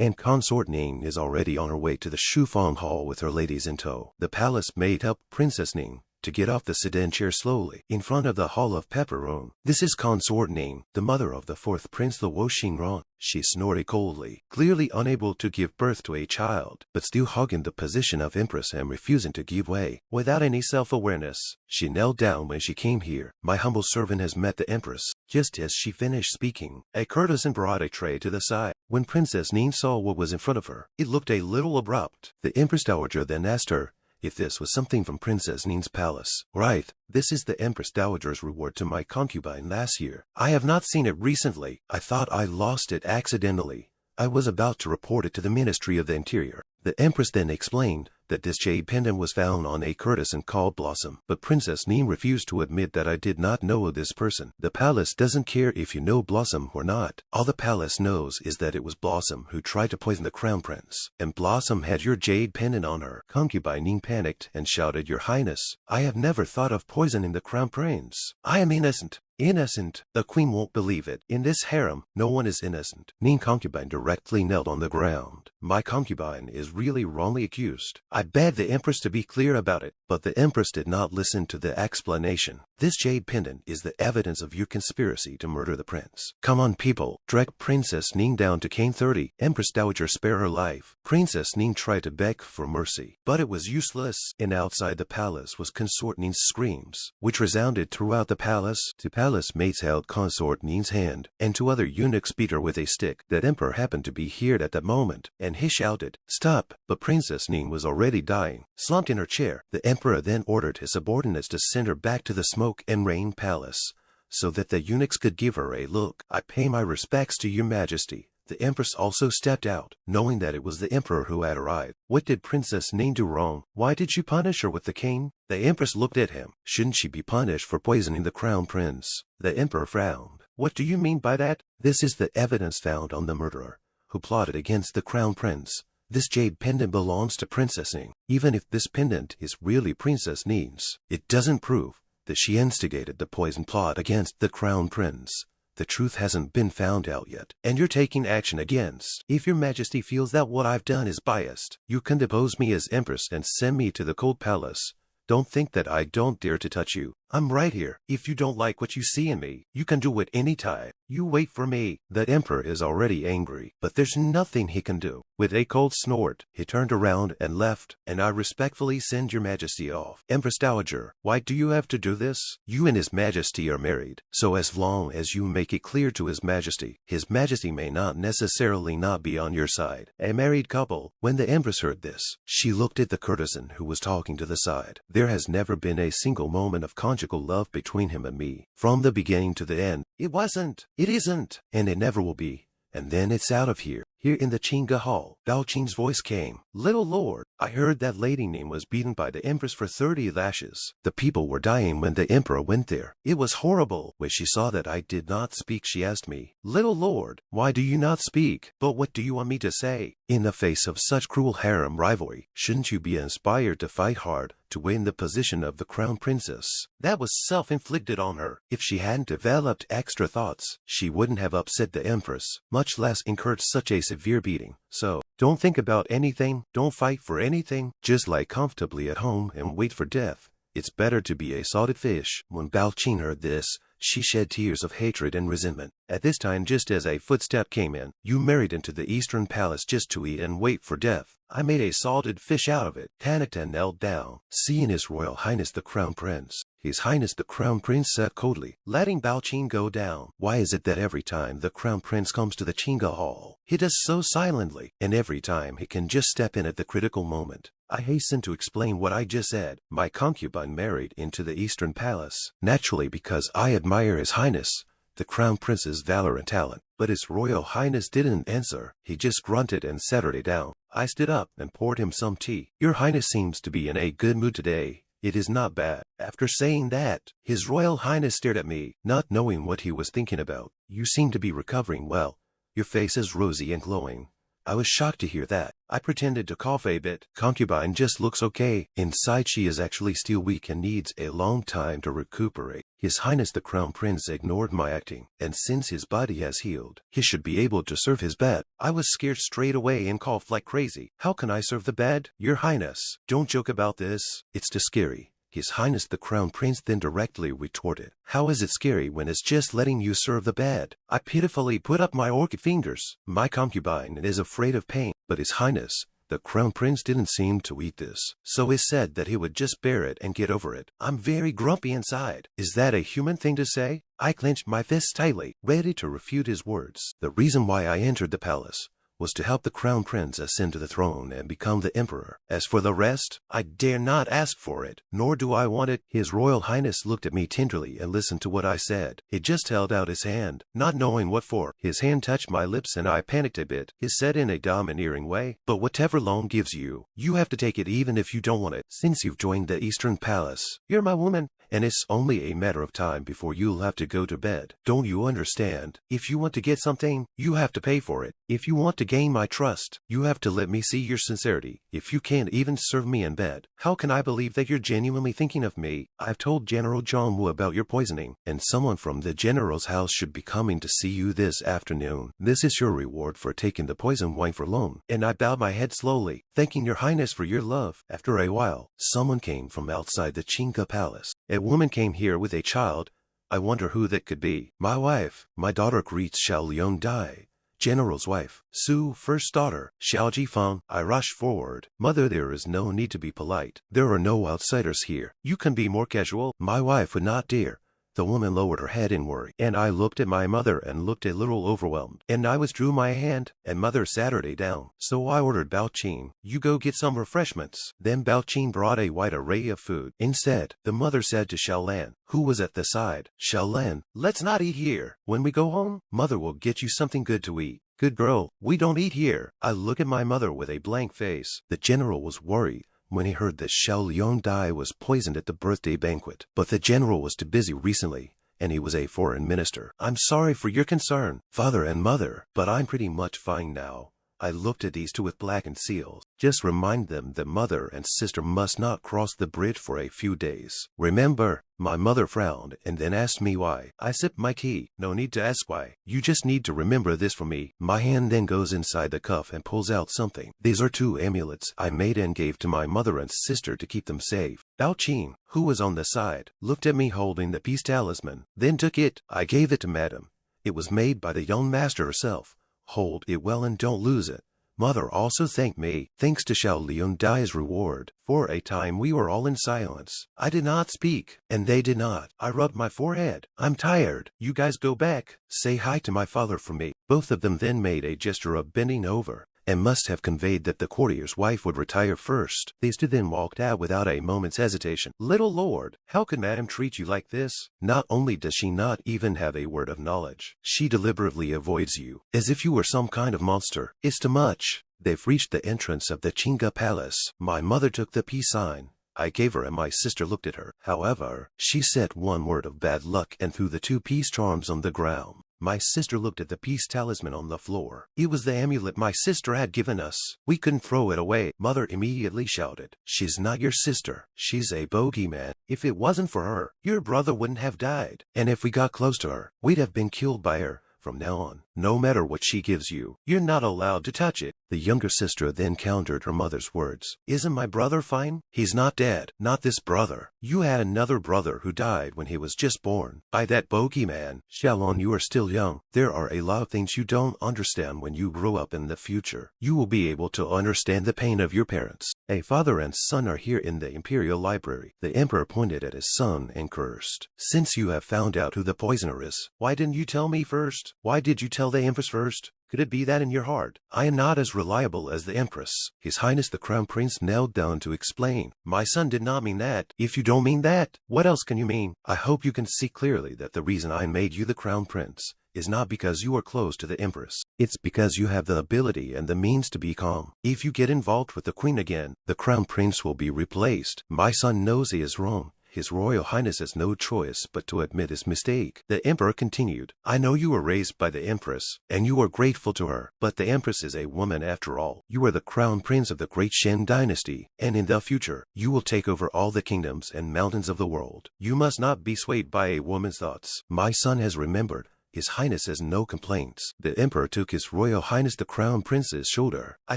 and Consort Ning is already on her way to the Shufang Hall with her ladies in tow. The palace maid helped Princess Ning to get off the sedan chair slowly in front of the Hall of Pepperone. This is Consort Ning, the mother of the fourth prince, the Wo Xingran. She snorted coldly, clearly unable to give birth to a child, but still hogging the position of empress and refusing to give way. Without any self-awareness, she knelt down when she came here. My humble servant has met the empress. Just as she finished speaking, a courtesan brought a tray to the side. When Princess Ning saw what was in front of her, it looked a little abrupt. The Empress Dowager then asked her if this was something from Princess Ning's palace. Right, this is the Empress Dowager's reward to my concubine last year. I have not seen it recently. I thought I lost it accidentally. I was about to report it to the Ministry of the Interior. The Empress then explained that this jade pendant was found on a courtesan called Blossom, but Princess Ning refused to admit that I did not know this person. The palace doesn't care if you know Blossom or not. All the palace knows is that it was Blossom who tried to poison the crown prince, and Blossom had your jade pendant on her. Concubine Ning panicked and shouted, "Your Highness, I have never thought of poisoning the crown prince. I am innocent." Innocent? The queen won't believe it. In this harem, no one is innocent. Ning concubine directly knelt on the ground. My concubine is really wrongly accused. I begged the empress to be clear about it, but the empress did not listen to the explanation. This jade pendant is the evidence of your conspiracy to murder the prince. Come on, people. Drag Princess Ning down to cane 30. Empress Dowager, spare her life. Princess Ning tried to beg for mercy, but it was useless. And outside the palace was Consort Ning's screams, which resounded throughout the palace. The palace maids held Consort Ning's hand, and two other eunuchs beat her with a stick. The emperor happened to be here at that moment, and he shouted, "Stop!" But Princess Ning was already dying, slumped in her chair. The emperor then ordered his subordinates to send her back to the smoke and rain palace, so that the eunuchs could give her a look. I pay my respects to your majesty. The empress also stepped out, knowing that it was the emperor who had arrived. What did Princess Ning do wrong? Why did you punish her with the cane? The empress looked at him. Shouldn't she be punished for poisoning the crown prince? The emperor frowned. What do you mean by that? This is the evidence found on the murderer who plotted against the crown prince. This jade pendant belongs to Princess Ning. Even if this pendant is really Princess Ning's, it doesn't prove that she instigated the poison plot against the crown prince. The truth hasn't been found out yet, and you're taking action against. If your majesty feels that what I've done is biased, you can depose me as empress and send me to the cold palace. Don't think that I don't dare to touch you. I'm right here. If you don't like what you see in me, you can do it any time. You wait for me. The emperor is already angry, but there's nothing he can do. With a cold snort, he turned around and left, and I respectfully send your majesty off. Empress Dowager, why do you have to do this? You and his majesty are married, so as long as you make it clear to his majesty may not necessarily not be on your side. A married couple. When the empress heard this, she looked at the courtesan who was talking to the side. There has never been a single moment of conjugal love between him and me. From the beginning to the end, it wasn't, it isn't, and it never will be. And then it's out of here. Here in the Chinga Hall, Bao Qing's voice came. Little lord, I heard that Lady Ning was beaten by the empress for 30 lashes. The people were dying when the emperor went there. It was horrible. When she saw that I did not speak, she asked me, Little lord, why do you not speak? But what do you want me to say? In the face of such cruel harem rivalry, shouldn't you be inspired to fight hard to win the position of the crown princess? That was self-inflicted on her. If she hadn't developed extra thoughts, she wouldn't have upset the empress, much less incurred such a severe beating. So, don't think about anything, don't fight for anything, just lie comfortably at home and wait for death. It's better to be a salted fish. When Bao Qing heard this, she shed tears of hatred and resentment. At this time, just as a footstep came in, you married into the Eastern Palace just to eat and wait for death. I made a salted fish out of it. Tanakta knelt down, seeing His Royal Highness the Crown Prince. His Highness the Crown Prince said coldly, letting Bao Qing go down. Why is it that every time the Crown Prince comes to the Chinga Hall, he does so silently, and every time he can just step in at the critical moment? I hasten to explain what I just said. My concubine married into the Eastern Palace, naturally because I admire His Highness the Crown Prince's valor and talent. But His Royal Highness didn't answer. He just grunted and settled it down. I stood up and poured him some tea. Your Highness seems to be in a good mood today. It is not bad. After saying that, His Royal Highness stared at me, not knowing what he was thinking about. You seem to be recovering well. Your face is rosy and glowing. I was shocked to hear that. I pretended to cough a bit. Concubine just looks okay. Inside she is actually still weak and needs a long time to recuperate. His Highness the Crown Prince ignored my acting, and since his body has healed, he should be able to serve his bed. I was scared straight away and coughed like crazy. How can I serve the bed? Your Highness, don't joke about this. It's too scary. His Highness the Crown Prince then directly retorted. How is it scary when it's just letting you serve the bed? I pitifully put up my orchid fingers. My concubine is afraid of pain, but His Highness the Crown Prince didn't seem to eat this, so he said that he would just bear it and get over it. I'm very grumpy inside. Is that a human thing to say? I clenched my fists tightly, ready to refute his words. The reason why I entered the palace was to help the Crown Prince ascend to the throne and become the Emperor. As for the rest, I dare not ask for it, nor do I want it. His Royal Highness looked at me tenderly and listened to what I said. He just held out his hand, not knowing what for. His hand touched my lips and I panicked a bit. He said in a domineering way, but whatever Loan gives you, you have to take it even if you don't want it. Since you've joined the Eastern Palace, you're my woman, and it's only a matter of time before you'll have to go to bed. Don't you understand? If you want to get something, you have to pay for it. If you want to gain my trust, you have to let me see your sincerity. If you can't even serve me in bed, how can I believe that you're genuinely thinking of me? I've told General John Wu about your poisoning, and someone from the general's house should be coming to see you this afternoon. This is your reward for taking the poison wine for Loan. And I bowed my head slowly, thanking your Highness for your love. After a while, someone came from outside the Chinga Palace. A woman came here with a child. I wonder who that could be. My wife. My daughter greets Xiao Liang Dai, General's wife. Su, first daughter. Xiao Jifang. I rushed forward. Mother, there is no need to be polite. There are no outsiders here. You can be more casual. My wife would not dare. The woman lowered her head in worry, and I looked at my mother and looked a little overwhelmed, and I withdrew my hand, and mother sat her down. So I ordered Bao Qin, you go get some refreshments. Then Bao Qin brought a wide array of food. Instead, the mother said to Xiao Lan, who was at the side, Xiao Lan, let's not eat here. When we go home, mother will get you something good to eat. Good girl, we don't eat here. I look at my mother with a blank face. The general was worried when he heard that Xiao Liang Dai was poisoned at the birthday banquet. But the general was too busy recently, and he was a foreign minister. I'm sorry for your concern, father and mother, but I'm pretty much fine now. I looked at these two with blackened seals. Just remind them that mother and sister must not cross the bridge for a few days. Remember? My mother frowned and then asked me why. I sipped my tea. No need to ask why. You just need to remember this from me. My hand then goes inside the cuff and pulls out something. These are 2 amulets I made and gave to my mother and sister to keep them safe. Bao Qin, who was on the side, looked at me holding the peace talisman, then took it. I gave it to madam. It was made by the young master herself. Hold it well and don't lose it. Mother also thanked me. Thanks to Xiao Liang Dai's reward. For a time we were all in silence. I did not speak, and they did not. I rubbed my forehead. I'm tired. You guys go back. Say hi to my father for me. Both of them then made a gesture of bending over, and must have conveyed that the courtier's wife would retire first. These 2 then walked out without a moment's hesitation. Little lord, how could madam treat you like this? Not only does she not even have a word of knowledge, she deliberately avoids you, as if you were some kind of monster. It's too much. They've reached the entrance of the Chinga Palace. My mother took the peace sign I gave her and my sister looked at her. However, she said one word of bad luck and threw the 2 peace charms on the ground. My sister looked at the peace talisman on the floor. It was the amulet my sister had given us. We couldn't throw it away. Mother immediately shouted, she's not your sister. She's a bogeyman. If it wasn't for her, your brother wouldn't have died. And if we got close to her, we'd have been killed by her. From now on, no matter what she gives you, you're not allowed to touch it. The younger sister then countered her mother's words. Isn't my brother fine? He's not dead. Not this brother. You had another brother who died when he was just born. By that bogeyman. Xiaolong, you are still young. There are a lot of things you don't understand when you grow up in the future. You will be able to understand the pain of your parents. A father and son are here in the imperial library. The emperor pointed at his son and cursed. Since you have found out who the poisoner is, why didn't you tell me first? Why did you tell the empress first? Could it be that in your heart I am not as reliable as the empress? His Highness the Crown Prince knelt down to explain. My son did not mean that. If you don't mean that, what else can you mean? I hope you can see clearly that the reason I made you the Crown Prince is not because you are close to the empress. It's because you have the ability and the means to be calm. If you get involved with the queen again, the Crown Prince will be replaced. My son knows he is wrong, His Royal Highness has no choice but to admit his mistake. The Emperor continued, I know you were raised by the Empress, and you are grateful to her, but the Empress is a woman after all. You are the crown prince of the great Shen dynasty, and in the future, you will take over all the kingdoms and mountains of the world. You must not be swayed by a woman's thoughts. My son has remembered. His Highness has no complaints. The Emperor took His Royal Highness the Crown Prince's shoulder. I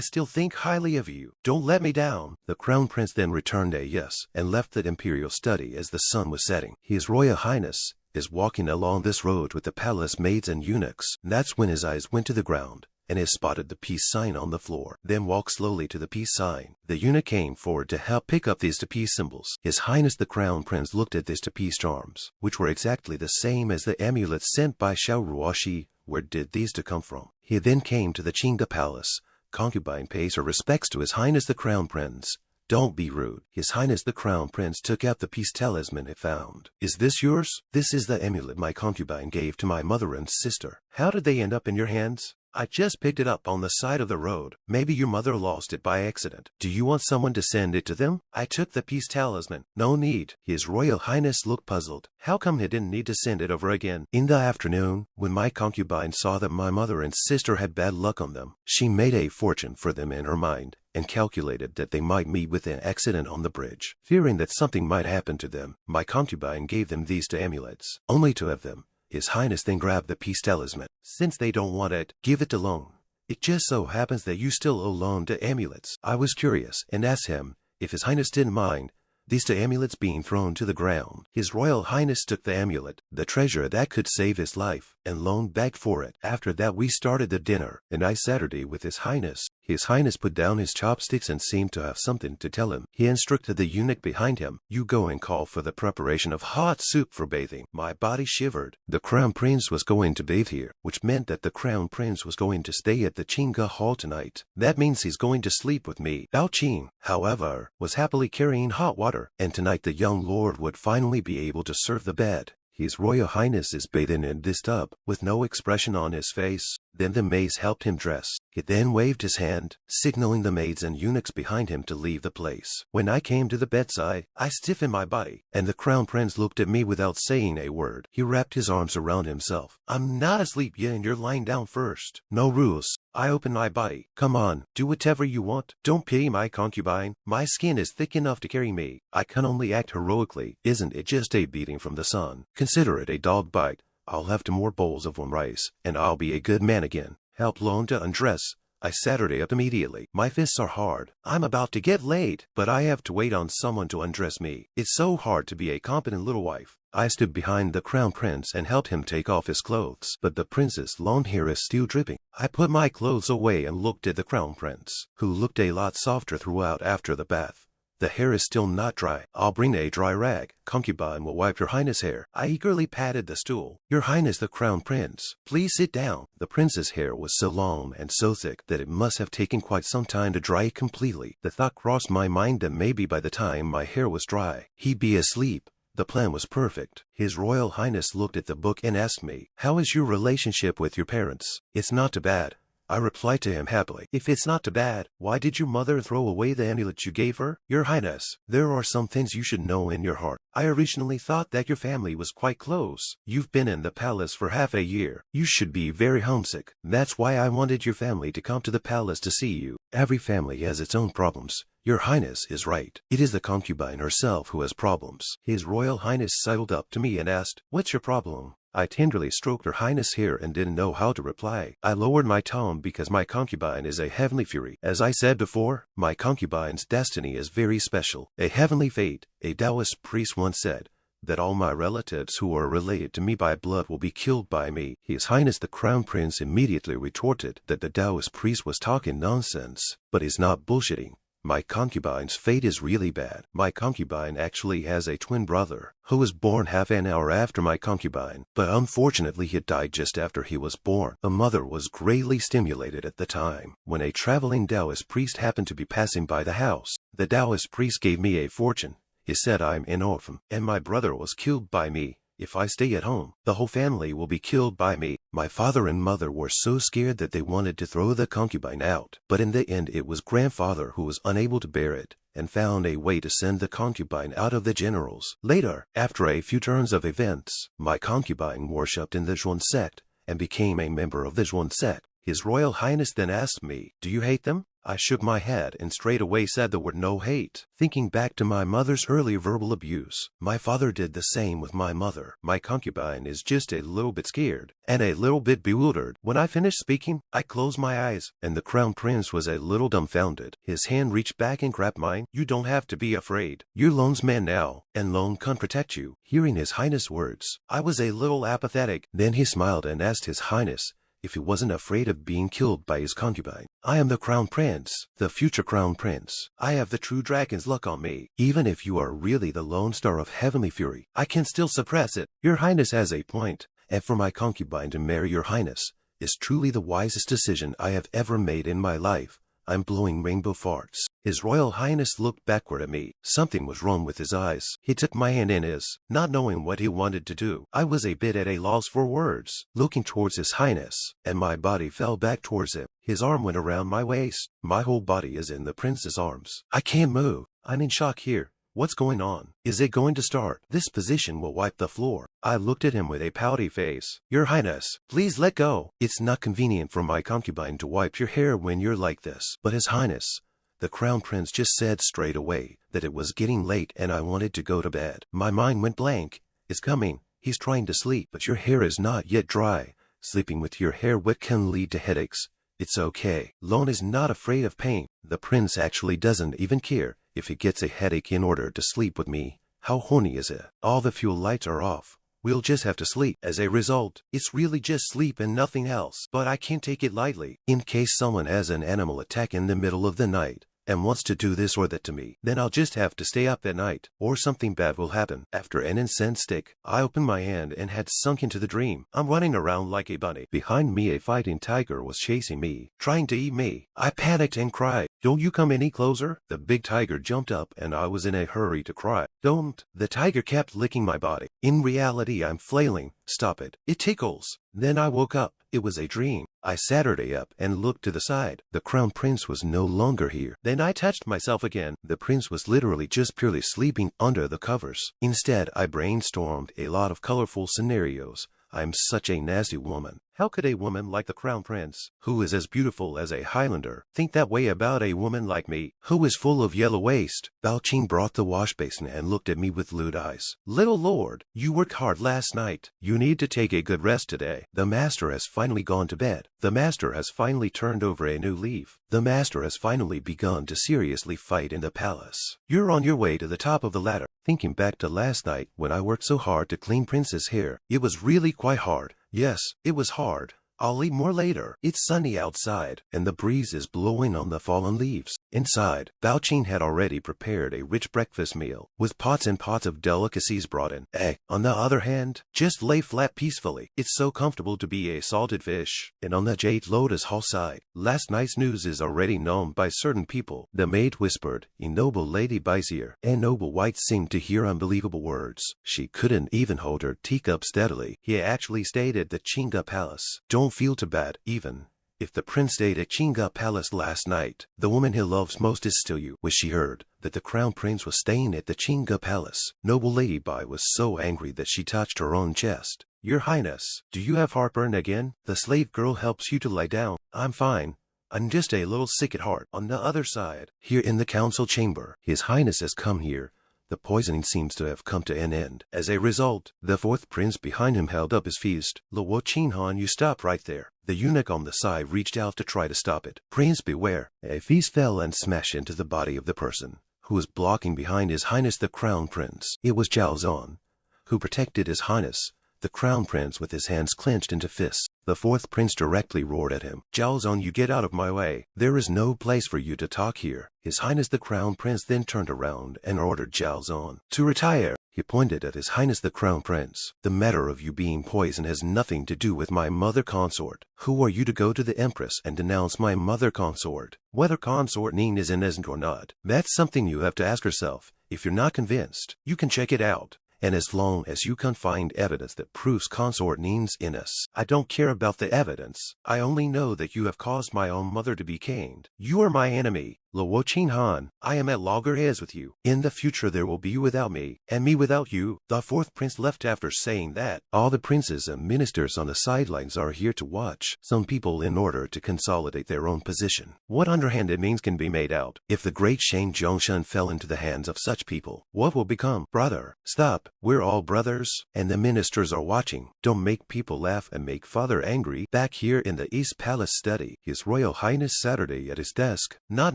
still think highly of you. Don't let me down. The Crown Prince then returned a yes and left the imperial study as the sun was setting. His Royal Highness is walking along this road with the palace maids and eunuchs. That's when his eyes went to the ground and he spotted the peace sign on the floor, then walked slowly to the peace sign. The eunuch came forward to help pick up these peace symbols. His Highness the Crown Prince looked at these peace charms, which were exactly the same as the amulets sent by Xiao Xixi. Where did these come from? He then came to the Qingga Palace. Concubine pays her respects to His Highness the Crown Prince. Don't be rude. His Highness the Crown Prince took out the peace talisman he found. Is this yours? This is the amulet my concubine gave to my mother and sister. How did they end up in your hands? I just picked it up on the side of the road. Maybe your mother lost it by accident. Do you want someone to send it to them? I took the peace talisman. No need. His Royal Highness looked puzzled. How come he didn't need to send it over again? In the afternoon, when my concubine saw that my mother and sister had bad luck on them, she made a fortune for them in her mind and calculated that they might meet with an accident on the bridge. Fearing that something might happen to them, my concubine gave them these two amulets, only to have them. His Highness then grabbed the peace talisman. Since they don't want it, give it to loan. It just so happens that you still owe loan to amulets. I was curious and asked him if His Highness didn't mind these two amulets being thrown to the ground. His Royal Highness took the amulet, the treasure that could save his life, and loaned back for it. After that we started the dinner, a nice Saturday with His Highness. His Highness put down his chopsticks and seemed to have something to tell him. He instructed the eunuch behind him, you go and call for the preparation of hot soup for bathing. My body shivered. The Crown Prince was going to bathe here, which meant that the Crown Prince was going to stay at the Qingga Hall tonight. That means he's going to sleep with me. Bao Qing, however, was happily carrying hot water, and tonight the young lord would finally be able to serve the bed. His Royal Highness is bathing in this tub, with no expression on his face. Then the maids helped him dress. He then waved his hand, signaling the maids and eunuchs behind him to leave the place. When I came to the bedside, I stiffened my body, and the Crown Prince looked at me without saying a word. He wrapped his arms around himself. I'm not asleep yet and you're lying down first. No rules. I opened my body. Come on, do whatever you want. Don't pity my concubine. My skin is thick enough to carry me. I can only act heroically. Isn't it just a beating from the sun? Consider it a dog bite. I'll have 2 more bowls of warm rice, and I'll be a good man again. Help Lone to undress. I sat her up immediately. My fists are hard. I'm about to get laid, but I have to wait on someone to undress me. It's so hard to be a competent little wife. I stood behind the Crown Prince and helped him take off his clothes, but the Prince's long hair is still dripping. I put my clothes away and looked at the Crown Prince, who looked a lot softer throughout after the bath. The hair is still not dry. I'll bring a dry rag. Concubine will wipe your Highness' hair. I eagerly patted the stool. Your Highness the Crown Prince, please sit down. The Prince's hair was so long and so thick that it must have taken quite some time to dry it completely. The thought crossed my mind that maybe by the time my hair was dry, he'd be asleep. The plan was perfect. His Royal Highness looked at the book and asked me, how is your relationship with your parents? It's not too bad. I replied to him happily. If it's not too bad, why did your mother throw away the amulet you gave her? Your Highness, there are some things you should know in your heart. I originally thought that your family was quite close. You've been in the palace for half a year. You should be very homesick. That's why I wanted your family to come to the palace to see you. Every family has its own problems. Your Highness is right. It is the concubine herself who has problems. His Royal Highness sidled up to me and asked, what's your problem? I tenderly stroked Her Highness' hair and didn't know how to reply. I lowered my tone because my concubine is a heavenly fury. As I said before, my concubine's destiny is very special. A heavenly fate. A Taoist priest once said that all my relatives who are related to me by blood will be killed by me. His Highness the Crown Prince immediately retorted that the Taoist priest was talking nonsense, but he's not bullshitting. My concubine's fate is really bad. My concubine actually has a twin brother, who was born half an hour after my concubine, but unfortunately he died just after he was born. The mother was greatly stimulated at the time, when a traveling Taoist priest happened to be passing by the house. The Taoist priest gave me a fortune. He said I'm an orphan, and my brother was killed by me. If I stay at home, the whole family will be killed by me. My father and mother were so scared that they wanted to throw the concubine out. But in the end it was grandfather who was unable to bear it, and found a way to send the concubine out of the generals. Later, after a few turns of events, my concubine worshipped in the Zhuan sect, and became a member of the Zhuan sect. His Royal Highness then asked me, "Do you hate them?" I shook my head and straightway said the word "no hate." Thinking back to my mother's early verbal abuse, my father did the same with my mother. My concubine is just a little bit scared and a little bit bewildered. When I finished speaking, I closed my eyes, and the crown prince was a little dumbfounded. His hand reached back and grabbed mine. "You don't have to be afraid. You're Lone's man now, and Lone can protect you." Hearing his highness' words, I was a little apathetic. Then he smiled and asked his highness if he wasn't afraid of being killed by his concubine. "I am the crown prince, the future crown prince. I have the true dragon's luck on me. Even if you are really the lone star of heavenly fury, I can still suppress it. Your highness has a point, and for my concubine to marry your highness is truly the wisest decision I have ever made in my life. I'm blowing rainbow farts." His Royal Highness looked backward at me. Something was wrong with his eyes. He took my hand in his, not knowing what he wanted to do. I was a bit at a loss for words, looking towards his highness, and my body fell back towards him. His arm went around my waist. My whole body is in the prince's arms. I can't move. I'm in shock here. What's going on? Is it going to start? This position will wipe the floor. I looked at him with a pouty face. "Your highness, please let go. It's not convenient for my concubine to wipe your hair when you're like this." But his highness, the crown prince, just said straight away that it was getting late and I wanted to go to bed. My mind went blank. "It's coming. He's trying to sleep, but your hair is not yet dry. Sleeping with your hair wet can lead to headaches. It's okay. Lone is not afraid of pain. The prince actually doesn't even care if he gets a headache in order to sleep with me. How horny is it? All the fuel lights are off. We'll just have to sleep. As a result, it's really just sleep and nothing else. But I can't take it lightly. In case someone has an animal attack in the middle of the night and wants to do this or that to me, then I'll just have to stay up at night, or something bad will happen. After an incense stick, I opened my hand and had sunk into the dream. I'm running around like a bunny. Behind me, a fighting tiger was chasing me, trying to eat me. I panicked and cried, "Don't you come any closer." The big tiger jumped up and I was in a hurry to cry, "Don't." The tiger kept licking my body. In reality, I'm flailing. "Stop it. It tickles." Then I woke up. It was a dream. I sat up and looked to the side. The crown prince was no longer here. Then I touched myself again. The prince was literally just purely sleeping under the covers. Instead, I brainstormed a lot of colorful scenarios. I'm such a nasty woman. How could a woman like the crown prince, who is as beautiful as a Highlander, think that way about a woman like me, who is full of yellow waste? Bao Qing brought the wash basin and looked at me with lewd eyes. "Little lord, you worked hard last night. You need to take a good rest today. The master has finally gone to bed. The master has finally turned over a new leaf. The master has finally begun to seriously fight in the palace. You're on your way to the top of the ladder." Thinking back to last night when I worked so hard to clean Prince's hair, it was really quite hard. Yes, it was hard. I'll eat more later. It's sunny outside, and the breeze is blowing on the fallen leaves. Inside, Bao Qing had already prepared a rich breakfast meal, with pots and pots of delicacies brought in. On the other hand, just lay flat peacefully. It's so comfortable to be a salted fish. And on the Jade Lotus Hall side, last night's news is already known by certain people. The maid whispered, "In noble Lady Bai's ear," and Noble White seemed to hear unbelievable words. She couldn't even hold her teacup steadily. He actually stayed at the Qingge Palace. Don't feel too bad, even if the prince stayed at Qingge Palace last night. The woman he loves most is still you. When she heard that the crown prince was staying at the Qingge Palace, noble Lady Bai was so angry that she touched her own chest. "Your highness, do you have heartburn again? The slave girl helps you to lie down." "I'm fine. I'm just a little sick at heart." On the other side, here in the council chamber, his highness has come here. The poisoning seems to have come to an end. As a result, the fourth prince behind him held up his fist. "Luo Qinhan, you stop right there." The eunuch on the side reached out to try to stop it. "Prince, beware." A fist fell and smashed into the body of the person who was blocking behind his highness the crown prince. It was Zhao Zong, who protected his highness the crown prince with his hands clenched into fists. The fourth prince directly roared at him, "Zhao Zong, you get out of my way. There is no place for you to talk here." His highness the crown prince then turned around and ordered Zhao Zong to retire. He pointed at his highness the crown prince. "The matter of you being poisoned has nothing to do with my mother consort. Who are you to go to the empress and denounce my mother consort? Whether consort Ning is innocent or not, that's something you have to ask yourself. If you're not convinced, you can check it out." and as long as you can find evidence that proves Consort Ning's innocence, I don't care about the evidence. I only know that you have caused my own mother to be caned. You are my enemy. Luo Qinghan, I am at loggerheads with you. In the future there will be you without me, and me without you. The fourth prince left after saying that. All the princes and ministers on the sidelines are here to watch. Some people in order to consolidate their own position. What underhanded means can be made out. If the great Shang Zhongshan fell into the hands of such people, what will become? Brother, stop. We're all brothers, and the ministers are watching. Don't make people laugh and make father angry. Back here in the East Palace study, His Royal Highness Saturday at his desk, not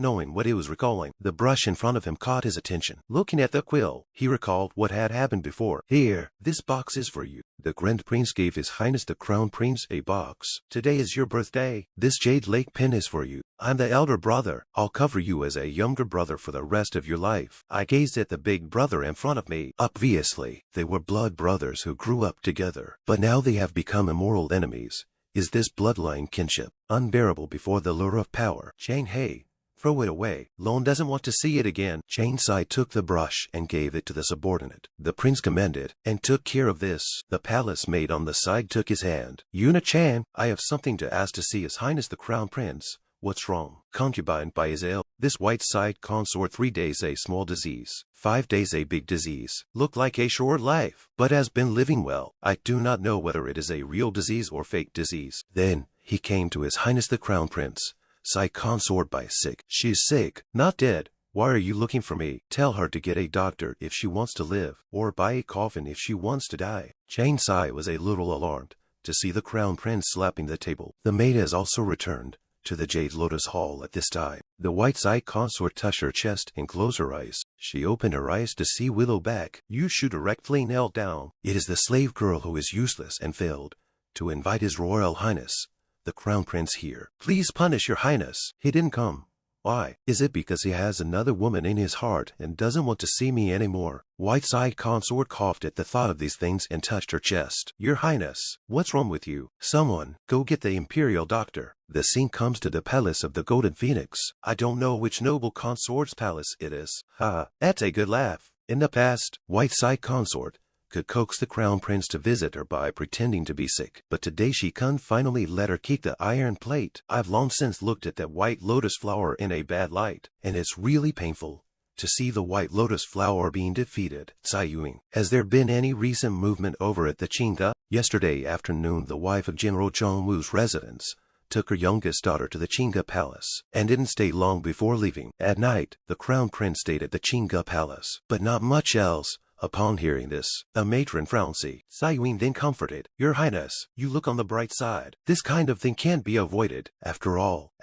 knowing what he was recalling. The brush in front of him caught his attention. Looking at the quill, he recalled what had happened before. Here, this box is for you. The Grand Prince gave His Highness the Crown Prince a box. Today is your birthday. This jade lake pin is for you. I'm the elder brother. I'll cover you as a younger brother for the rest of your life. I gazed at the big brother in front of me. Obviously, they were blood brothers who grew up together. But now they have become immoral enemies. Is this bloodline kinship unbearable before the lure of power? Chang He, throw it away. Lone doesn't want to see it again. Chang Sai took the brush and gave it to the subordinate. The prince commended and took care of this. The palace maid on the side took his hand. Yuna Chan, I have something to ask to see His Highness the Crown Prince. What's wrong? Concubine by Isabel. This white side consort 3 days a small disease, 5 days a big disease. Look like a short life, but has been living well. I do not know whether it is a real disease or fake disease. Then he came to His Highness the Crown Prince. Sai consort by sick. She's sick, not dead. Why are you looking for me? Tell her to get a doctor if she wants to live, or buy a coffin if she wants to die. Chang Sai was a little alarmed to see the Crown Prince slapping the table. The maid has also returned to the Jade Lotus Hall at this time. The white-side consort touched her chest and closed her eyes. She opened her eyes to see Willow back. You should directly knelt down. It is the slave girl who is useless and failed to invite His Royal Highness, the Crown Prince here. Please punish your highness. He didn't come. Why? Is it because he has another woman in his heart and doesn't want to see me anymore? White-side consort coughed at the thought of these things and touched her chest. Your highness, what's wrong with you? Someone, go get the imperial doctor. The scene comes to the palace of the Golden Phoenix. I don't know which noble consort's palace it is. Ha, that's a good laugh. In the past, white-side consort could coax the Crown Prince to visit her by pretending to be sick. But today she can finally let her keep the iron plate. I've long since looked at that white lotus flower in a bad light, and it's really painful to see the white lotus flower being defeated. Tsai Yuing, has there been any recent movement over at the Qingge? Yesterday afternoon, the wife of General Zhongwu's residence took her youngest daughter to the Qingge Palace, and didn't stay long before leaving. At night, the Crown Prince stayed at the Qingge Palace, but not much else. Upon hearing this, a matron frowned. Tsai Yuing then comforted. Your Highness, you look on the bright side. This kind of thing can't be avoided. After all,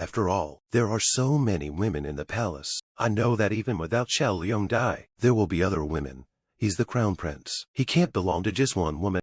there are so many women in the palace. I know that even without Xiao Liang Dai, there will be other women. He's the Crown Prince. He can't belong to just one woman.